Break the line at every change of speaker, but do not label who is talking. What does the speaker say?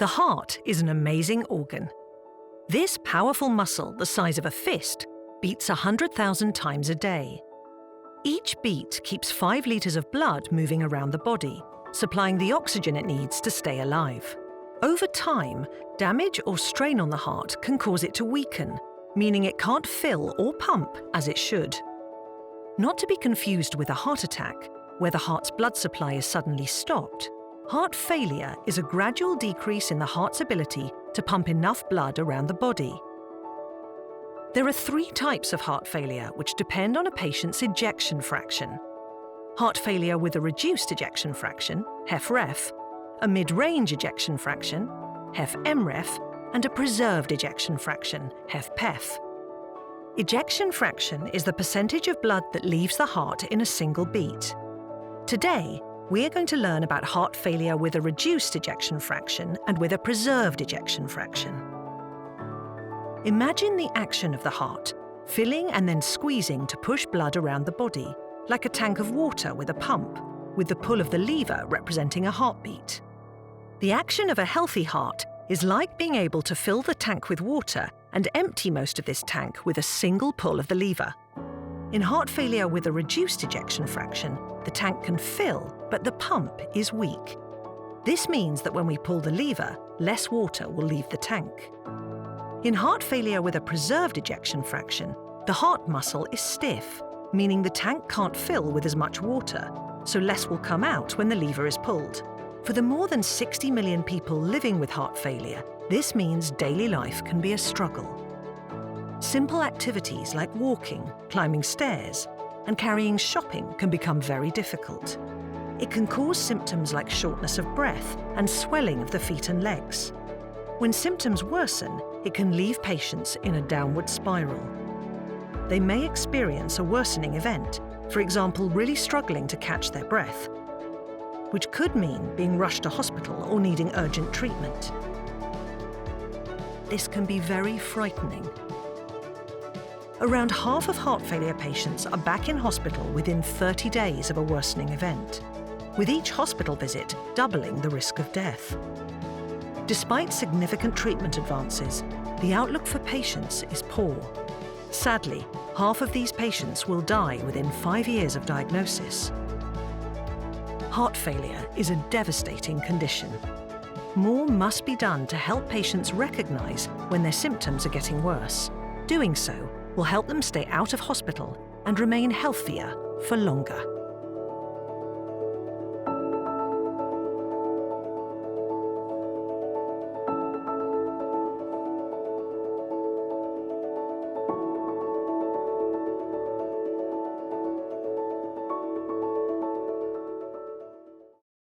The heart is an amazing organ. This powerful muscle, the size of a fist, beats 100,000 times a day. Each beat keeps 5 litres of blood moving around the body, supplying the oxygen it needs to stay alive. Over time, damage or strain on the heart can cause it to weaken, meaning it can't fill or pump as it should. Not to be confused with a heart attack, where the heart's blood supply is suddenly stopped. Heart failure is a gradual decrease in the heart's ability to pump enough blood around the body. There are 3 types of heart failure which depend on a patient's ejection fraction. Heart failure with a reduced ejection fraction, HFrEF, a mid-range ejection fraction, HFmrEF, and a preserved ejection fraction, HFpEF. Ejection fraction is the percentage of blood that leaves the heart in a single beat. Today, we are going to learn about heart failure with a reduced ejection fraction and with a preserved ejection fraction. Imagine the action of the heart, filling and then squeezing to push blood around the body, like a tank of water with a pump, with the pull of the lever representing a heartbeat. The action of a healthy heart is like being able to fill the tank with water and empty most of this tank with a single pull of the lever. In heart failure with a reduced ejection fraction, the tank can fill, but the pump is weak. This means that when we pull the lever, less water will leave the tank. In heart failure with a preserved ejection fraction, the heart muscle is stiff, meaning the tank can't fill with as much water, so less will come out when the lever is pulled. For the more than 60 million people living with heart failure, this means daily life can be a struggle. Simple activities like walking, climbing stairs, and carrying shopping can become very difficult. It can cause symptoms like shortness of breath and swelling of the feet and legs. When symptoms worsen, it can leave patients in a downward spiral. They may experience a worsening event, for example, really struggling to catch their breath, which could mean being rushed to hospital or needing urgent treatment. This can be very frightening. Around half of heart failure patients are back in hospital within 30 days of a worsening event, with each hospital visit doubling the risk of death. Despite significant treatment advances, the outlook for patients is poor. Sadly, half of these patients will die within 5 years of diagnosis. Heart failure is a devastating condition. More must be done to help patients recognize when their symptoms are getting worse. Doing so will help them stay out of hospital and remain healthier for longer.